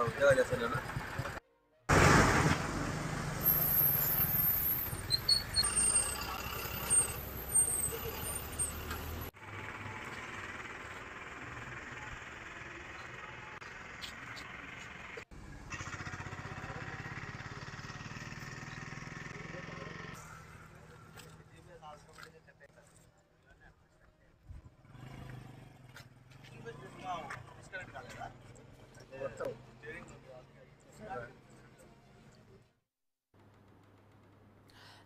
ఉద్యోగాలు చేస్తున్నాను.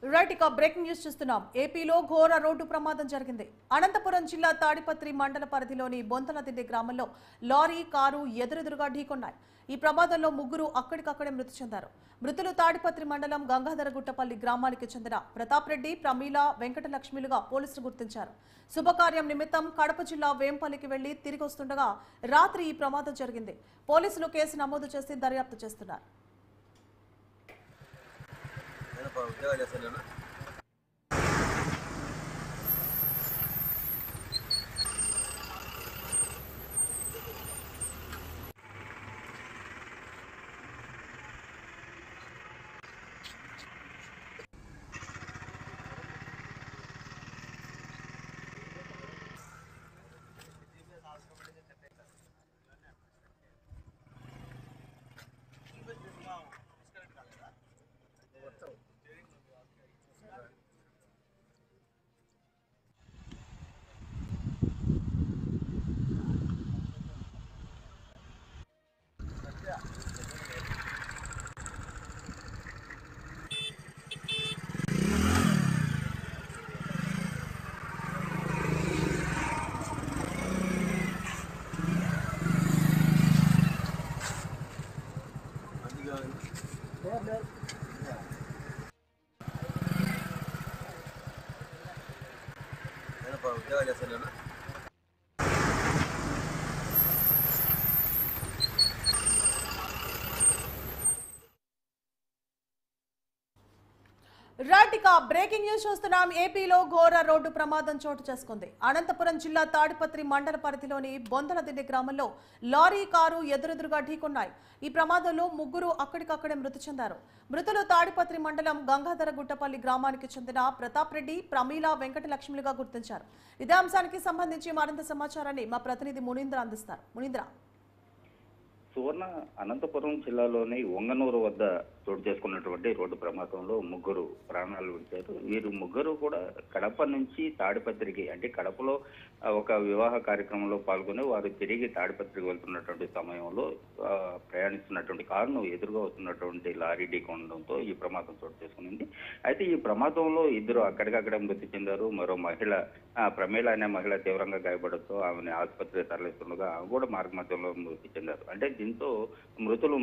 రైట్, ఇక బ్రేకింగ్ న్యూస్ చూస్తున్నాం. ఏపీలో ఘోర రోడ్డు ప్రమాదం జరిగింది. అనంతపురం జిల్లా తాడిపత్రి మండల పరిధిలోని బొంతలదిండి గ్రామంలో లారీ, కారు ఎదురెదురుగా ఢీకొన్నాయి. ఈ ప్రమాదంలో ముగ్గురు అక్కడికక్కడే మృతి చెందారు. మృతులు తాడిపత్రి మండలం గంగాధరగుట్టపల్లి గ్రామానికి చెందిన ప్రతాప్ రెడ్డి, ప్రమీల, వెంకటలక్ష్మిలుగా పోలీసులు గుర్తించారు. శుభకార్యం నిమిత్తం కడప జిల్లా వేంపల్లికి వెళ్లి తిరిగి వస్తుండగా రాత్రి ఈ ప్రమాదం జరిగింది. పోలీసులు కేసు నమోదు చేసి దర్యాప్తు చేస్తున్నారు. ఉద్యోగాలు చేస్తున్నాను. ఉద్యోగాలు చేస్తున్నాను. రైట్, ఇక బ్రేకింగ్ న్యూస్ చూస్తున్నాం. ఏపీలో ఘోర రోడ్డు ప్రమాదం చోటు చేసుకుంది. అనంతపురం జిల్లా తాడిపత్రి మండల పరిధిలోని బొందలదిండి గ్రామంలో లారీ, కారు ఎదురెదురుగా ఢీకొన్నాయి. ఈ ప్రమాదంలో ముగ్గురు అక్కడికక్కడే మృతి చెందారు. మృతులు తాడిపత్రి మండలం గంగాధరగుట్టపల్లి గ్రామానికి చెందిన ప్రతాప్ రెడ్డి, ప్రమీల, వెంకటలక్ష్మిలుగా గుర్తించారు. ఇదే అంశానికి సంబంధించి మరింత సమాచారాన్ని మా ప్రతినిధి మునీంద్ర అందిస్తారు. మునీంద్ర. సువర్ణ, అనంతపురం జిల్లాలోని వంగనూరు వద్ద చోటు చేసుకున్నటువంటి రోడ్డు ప్రమాదంలో ముగ్గురు ప్రాణాలు విడిచారు. వీరు ముగ్గురు కూడా కడప నుంచి తాడిపత్రికి, అంటే కడపలో ఒక వివాహ కార్యక్రమంలో పాల్గొని వారు తిరిగి తాడిపత్రికి వెళ్తున్నటువంటి సమయంలో ప్రయాణిస్తున్నటువంటి కారును ఎదురుగా వస్తున్నటువంటి లారీ ఢీకొనడంతో ఈ ప్రమాదం చోటు చేసుకునింది. అయితే ఈ ప్రమాదంలో ఇద్దరు అక్కడికక్కడ మృతి చెందారు. మరో మహిళ, ప్రమీల అనే మహిళ తీవ్రంగా గాయపడడంతో ఆమెను ఆసుపత్రికి తరలిస్తుండగా ఆమె కూడా మార్గమధ్యంలో మృతి చెందారు. అంటే దీంతో మృతులు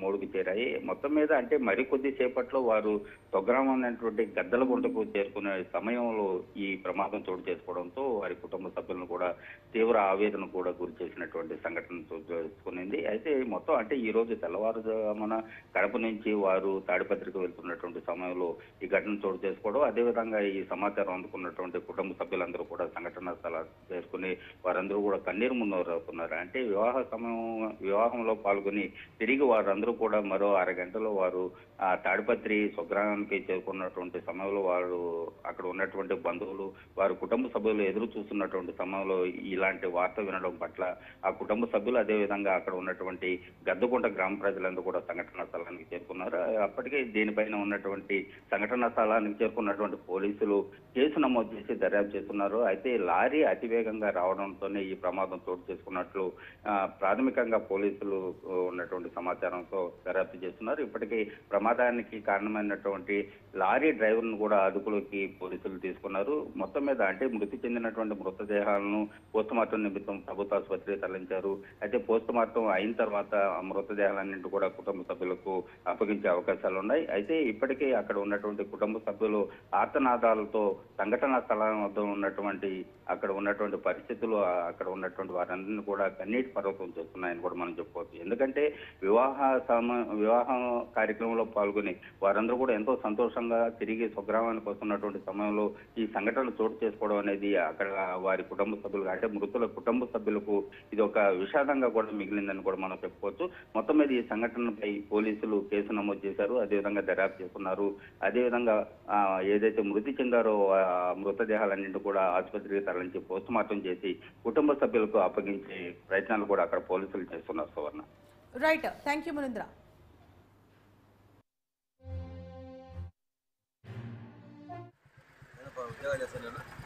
మూడుకు చేరాయి. మొత్తం మీద అంటే మరికొద్ది సేపట్లో వారు స్వగ్రామం అనేటువంటి గద్దలగుంటకు చేరుకునే సమయంలో ఈ ప్రమాదం చోటు చేసుకోవడంతో వారి కుటుంబ సభ్యులను కూడా తీవ్ర ఆవేదన కూడా గురి చేసినటువంటి సంఘటన చోటు చేసుకునింది. అయితే మొత్తం అంటే ఈ రోజు తెల్లవారుజామున కడప నుంచి వారు తాడిపత్రికి వెళ్తున్నటువంటి సమయంలో ఈ ఘటన చోటు చేసుకోవడం, అదేవిధంగా ఈ సమాచారం అందుకున్నటువంటి కుటుంబ సభ్యులందరూ కూడా సంఘటన స్థలాన్ని చేసుకుని వారందరూ కూడా కన్నీరు మున్నరవుతున్నారు. అంటే వివాహంలో పాల్గొని తిరిగి వారందరూ కూడా మరో అరగంటలో వారు తాడిపత్రి స్వగ్రామానికి చేరుకున్నటువంటి సమయంలో వారు అక్కడ ఉన్నటువంటి బంధువులు, వారి కుటుంబ సభ్యులు ఎదురు చూస్తున్నటువంటి సమయంలో ఇలాంటి వార్త వినడం పట్ల ఆ కుటుంబ సభ్యులు, అదేవిధంగా అక్కడ ఉన్నటువంటి గద్దకుంట గ్రామ ప్రజలందరూ కూడా సంఘటనా స్థలానికి చేరుకున్నారు. అప్పటికే దీనిపైన ఉన్నటువంటి సంఘటనా స్థలానికి చేరుకున్నటువంటి పోలీసులు కేసు నమోదు చేసి దర్యాప్తు చేస్తున్నారు. అయితే లారీ అతివేగంగా రావడంతోనే ఈ ప్రమాదం చోటు చేసుకున్నట్లు ప్రాథమికంగా పోలీసులు పోలీసులు ఉన్నటువంటి సమాచారంతో దర్యాప్తు చేస్తున్నారు. ఇప్పటికీ ప్రమాదానికి కారణమైనటువంటి లారీ డ్రైవర్ను కూడా అదుపులోకి పోలీసులు తీసుకున్నారు. మొత్తం మీద అంటే మృతి చెందినటువంటి మృతదేహాలను పోస్టుమార్టం నిమిత్తం ప్రభుత్వ ఆసుపత్రికి తరలించారు. అయితే పోస్టుమార్టం అయిన తర్వాత ఆ మృతదేహాలన్నింటి కూడా కుటుంబ సభ్యులకు అప్పగించే అవకాశాలు ఉన్నాయి. అయితే ఇప్పటికే అక్కడ ఉన్నటువంటి కుటుంబ సభ్యులు ఆర్తనాదాలతో సంఘటనా స్థలం వద్ద ఉన్నటువంటి అక్కడ ఉన్నటువంటి పరిస్థితులు అక్కడ ఉన్నటువంటి వారందరినీ కూడా కన్నీటి పర్వతం చేస్తున్నాయని కూడా మనం చెప్పుకోవచ్చు. ఎందుకంటే వివాహం కార్యక్రమంలో పాల్గొని వారందరూ కూడా ఎంతో సంతోషంగా తిరిగి స్వగ్రామానికి వస్తున్నటువంటి సమయంలో ఈ సంఘటనలు చోటు చేసుకోవడం అనేది అక్కడ వారి కుటుంబ సభ్యులు అంటే మృతుల కుటుంబ సభ్యులకు ఇది ఒక విషాదంగా కూడా మిగిలిందని కూడా మనం చెప్పుకోవచ్చు. మొత్తం మీద ఈ సంఘటనపై పోలీసులు కేసు నమోదు చేశారు. అదేవిధంగా దర్యాప్తు చేస్తున్నారు. అదేవిధంగా ఏదైతే మృతి చెందారో మృతదేహాలన్నింటి కూడా ఆసుపత్రికి తరలించి పోస్టుమార్టం చేసి కుటుంబ సభ్యులకు అప్పగించే ప్రయత్నాలు కూడా అక్కడ పోలీసులు చేస్తున్నారు. సువర్ణ. రైట్, థ్యాంక్ యూ మునీంద్ర. ఉద్యోగాలు చేస్తాను.